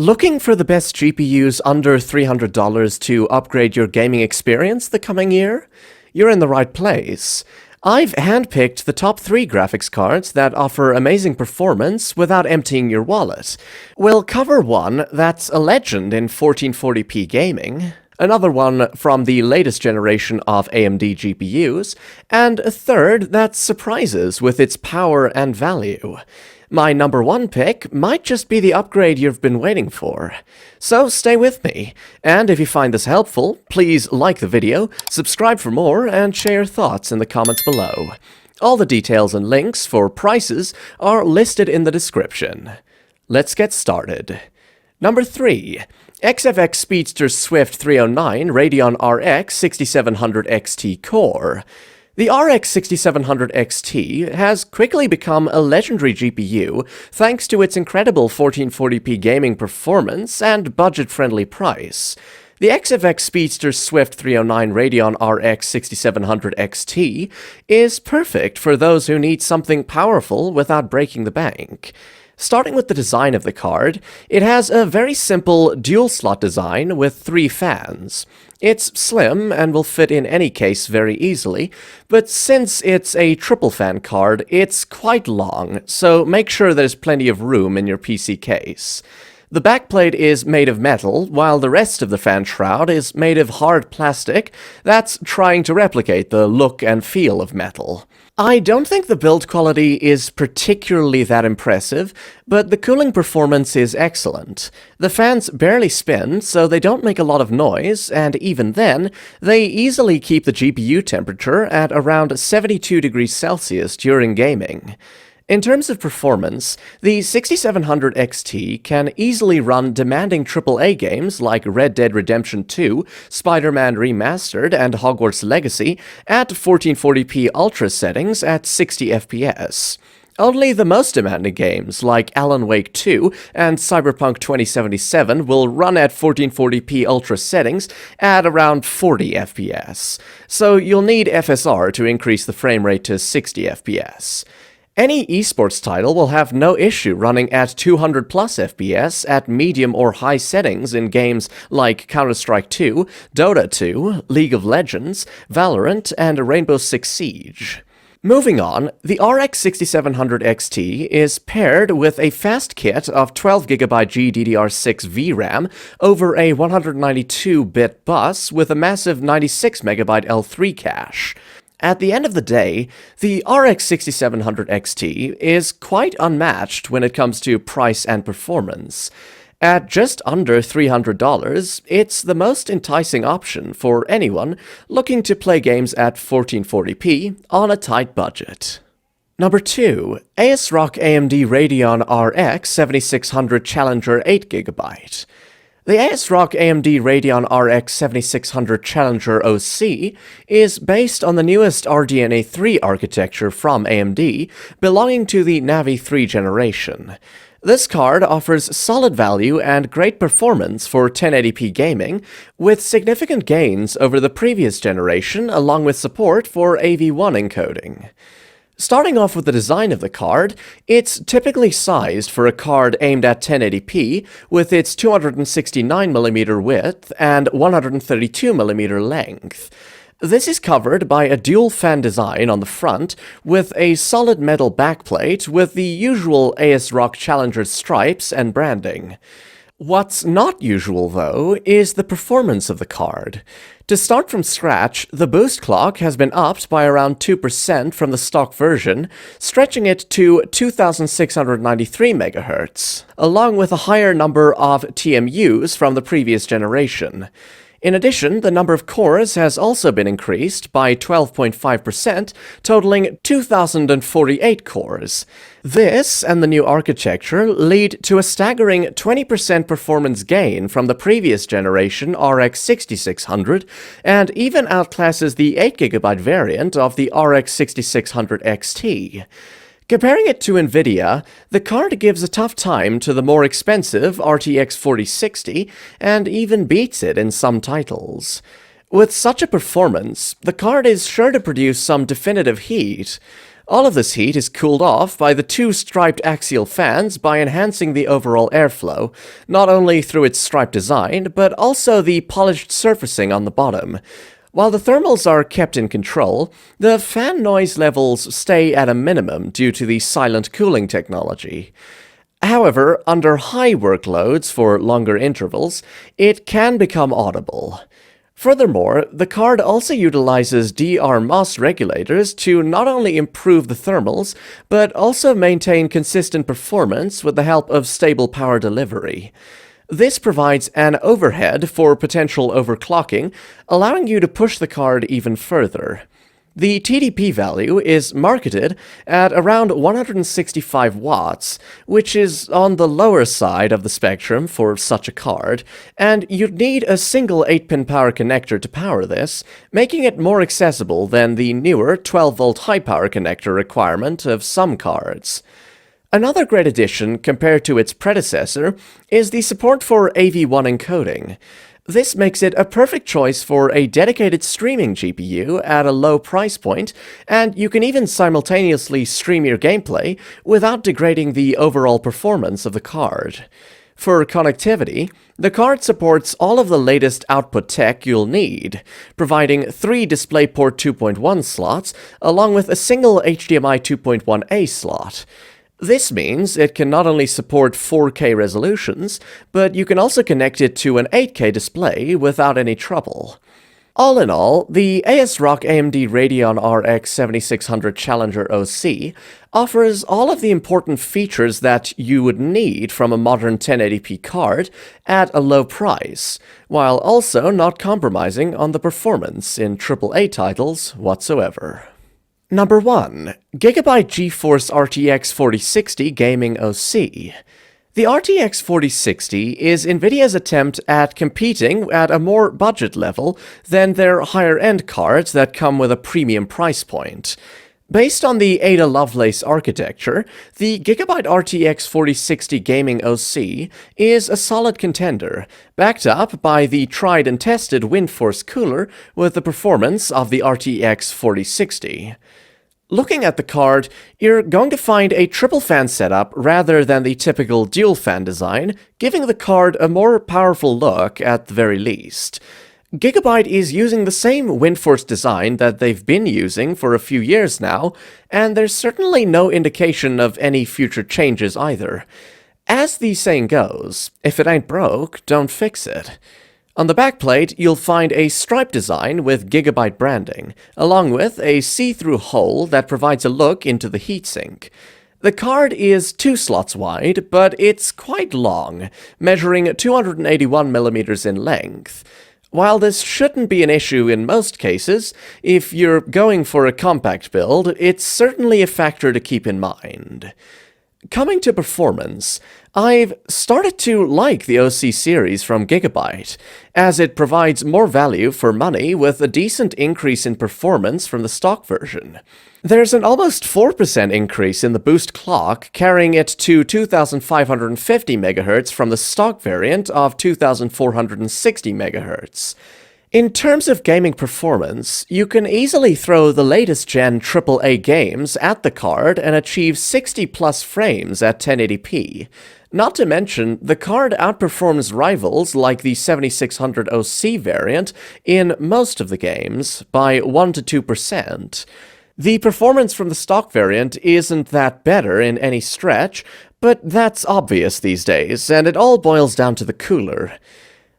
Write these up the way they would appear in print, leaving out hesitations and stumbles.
Looking for the best GPUs under $300 to upgrade your gaming experience the coming year? You're in the right place. I've handpicked the top 3 graphics cards that offer amazing performance without emptying your wallet. We'll cover one that's a legend in 1440p gaming, another one from the latest generation of AMD GPUs, and a third that surprises with its power and value. My number 1 pick might just be the upgrade you've been waiting for. So stay with me, and if you find this helpful, please like the video, subscribe for more, and share your thoughts in the comments below. All the details and links for prices are listed in the description. Let's get started. Number 3. XFX Speedster Swift 309 Radeon RX 6700 XT Core. The RX 6700 XT has quickly become a legendary GPU thanks to its incredible 1440p gaming performance and budget-friendly price. The XFX Speedster Swift 309 Radeon RX 6700 XT is perfect for those who need something powerful without breaking the bank. Starting with the design of the card, it has a very simple dual-slot design with 3 fans. It's slim and will fit in any case very easily, but since it's a triple-fan card, it's quite long, so make sure there's plenty of room in your PC case. The backplate is made of metal, while the rest of the fan shroud is made of hard plastic that's trying to replicate the look and feel of metal. I don't think the build quality is particularly that impressive, but the cooling performance is excellent. The fans barely spin, so they don't make a lot of noise, and even then, they easily keep the GPU temperature at around 72 degrees Celsius during gaming. In terms of performance, the 6700 XT can easily run demanding AAA games like Red Dead Redemption 2, Spider-Man Remastered, and Hogwarts Legacy at 1440p Ultra settings at 60 FPS. Only the most demanding games like Alan Wake 2 and Cyberpunk 2077 will run at 1440p Ultra settings at around 40 FPS, so you'll need FSR to increase the frame rate to 60 FPS. Any esports title will have no issue running at 200 plus FPS at medium or high settings in games like Counter-Strike 2, Dota 2, League of Legends, Valorant, and Rainbow Six Siege. Moving on, the RX 6700 XT is paired with a fast kit of 12GB GDDR6 VRAM over a 192-bit bus with a massive 96MB L3 cache. At the end of the day, the RX 6700 XT is quite unmatched when it comes to price and performance. At just under $300, it's the most enticing option for anyone looking to play games at 1440p on a tight budget. Number 2. ASRock AMD Radeon RX 7600 Challenger 8GB. The ASRock AMD Radeon RX 7600 Challenger OC is based on the newest RDNA 3 architecture from AMD, belonging to the Navi 3 generation. This card offers solid value and great performance for 1080p gaming, with significant gains over the previous generation along with support for AV1 encoding. Starting off with the design of the card, it's typically sized for a card aimed at 1080p with its 269mm width and 132mm length. This is covered by a dual-fan design on the front with a solid metal backplate with the usual ASRock Challenger stripes and branding. What's not usual, though, is the performance of the card. To start from scratch, the boost clock has been upped by around 2% from the stock version, stretching it to 2693 MHz, along with a higher number of TMUs from the previous generation. In addition, the number of cores has also been increased by 12.5%, totaling 2,048 cores. This and the new architecture lead to a staggering 20% performance gain from the previous generation RX 6600, and even outclasses the 8GB variant of the RX 6600 XT. Comparing it to NVIDIA, the card gives a tough time to the more expensive RTX 4060 and even beats it in some titles. With such a performance, the card is sure to produce some definitive heat. All of this heat is cooled off by the two striped axial fans by enhancing the overall airflow, not only through its striped design, but also the polished surfacing on the bottom. While the thermals are kept in control, the fan noise levels stay at a minimum due to the silent cooling technology. However, under high workloads for longer intervals, it can become audible. Furthermore, the card also utilizes DR-MOS regulators to not only improve the thermals, but also maintain consistent performance with the help of stable power delivery. This provides an overhead for potential overclocking, allowing you to push the card even further. The TDP value is marketed at around 165 watts, which is on the lower side of the spectrum for such a card, and you'd need a single 8-pin power connector to power this, making it more accessible than the newer 12-volt high-power connector requirement of some cards. Another great addition compared to its predecessor is the support for AV1 encoding. This makes it a perfect choice for a dedicated streaming GPU at a low price point, and you can even simultaneously stream your gameplay without degrading the overall performance of the card. For connectivity, the card supports all of the latest output tech you'll need, providing 3 DisplayPort 2.1 slots along with a single HDMI 2.1a slot. This means it can not only support 4K resolutions, but you can also connect it to an 8K display without any trouble. All in all, the ASRock AMD Radeon RX 7600 Challenger OC offers all of the important features that you would need from a modern 1080p card at a low price, while also not compromising on the performance in AAA titles whatsoever. Number 1. GIGABYTE GeForce RTX 4060 Gaming OC. The RTX 4060 is NVIDIA's attempt at competing at a more budget level than their higher-end cards that come with a premium price point. Based on the Ada Lovelace architecture, the GIGABYTE RTX 4060 Gaming OC is a solid contender, backed up by the tried and tested WindForce cooler with the performance of the RTX 4060. Looking at the card, you're going to find a triple fan setup rather than the typical dual fan design, giving the card a more powerful look at the very least. GIGABYTE is using the same WindForce design that they've been using for a few years now, and there's certainly no indication of any future changes either. As the saying goes, if it ain't broke, don't fix it. On the backplate, you'll find a stripe design with GIGABYTE branding, along with a see-through hole that provides a look into the heatsink. The card is 2 slots wide, but it's quite long, measuring 281mm in length. While this shouldn't be an issue in most cases, if you're going for a compact build, it's certainly a factor to keep in mind. Coming to performance, I've started to like the OC series from GIGABYTE, as it provides more value for money with a decent increase in performance from the stock version. There's an almost 4% increase in the boost clock, carrying it to 2550 MHz from the stock variant of 2460 MHz. In terms of gaming performance, you can easily throw the latest gen AAA games at the card and achieve 60+ frames at 1080p. Not to mention, the card outperforms rivals like the 7600 OC variant in most of the games by 1–2%. The performance from the stock variant isn't that better in any stretch, but that's obvious these days, and it all boils down to the cooler.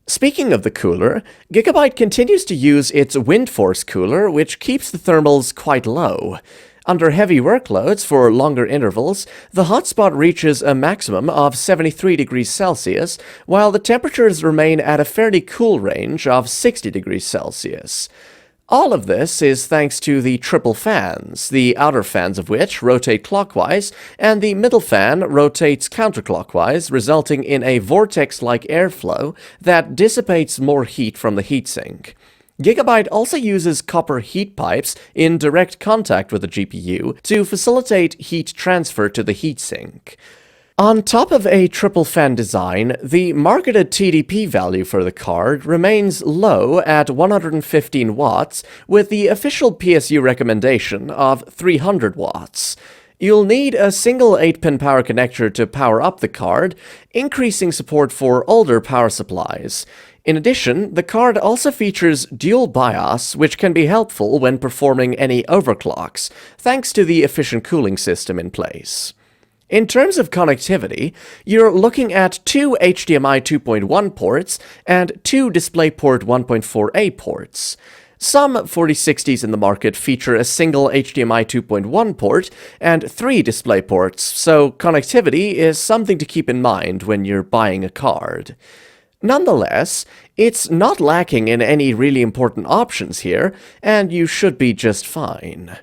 Speaking of the cooler, GIGABYTE continues to use its WindForce cooler, which keeps the thermals quite low. Under heavy workloads for longer intervals, the hotspot reaches a maximum of 73 degrees Celsius, while the temperatures remain at a fairly cool range of 60 degrees Celsius. All of this is thanks to the triple fans, the outer fans of which rotate clockwise, and the middle fan rotates counterclockwise, resulting in a vortex-like airflow that dissipates more heat from the heatsink. GIGABYTE also uses copper heat pipes in direct contact with the GPU to facilitate heat transfer to the heatsink. On top of a triple fan design, the marketed TDP value for the card remains low at 115 watts, with the official PSU recommendation of 300 watts. You'll need a single 8-pin power connector to power up the card, increasing support for older power supplies. In addition, the card also features dual BIOS, which can be helpful when performing any overclocks, thanks to the efficient cooling system in place. In terms of connectivity, you're looking at two HDMI 2.1 ports and two DisplayPort 1.4a ports. Some 4060s in the market feature a single HDMI 2.1 port and three display ports, so connectivity is something to keep in mind when you're buying a card. Nonetheless, it's not lacking in any really important options here, and you should be just fine.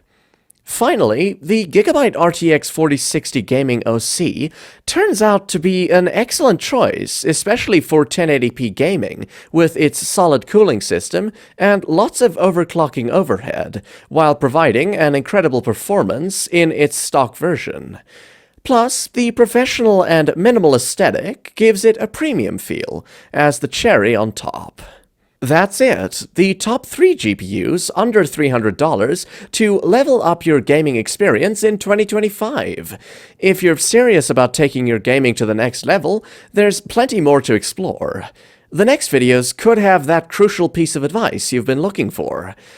Finally, the GIGABYTE RTX 4060 Gaming OC turns out to be an excellent choice, especially for 1080p gaming, with its solid cooling system and lots of overclocking overhead, while providing an incredible performance in its stock version. Plus, the professional and minimal aesthetic gives it a premium feel, as the cherry on top. That's it, the top 3 GPUs under $300 to level up your gaming experience in 2025. If you're serious about taking your gaming to the next level, there's plenty more to explore. The next videos could have that crucial piece of advice you've been looking for.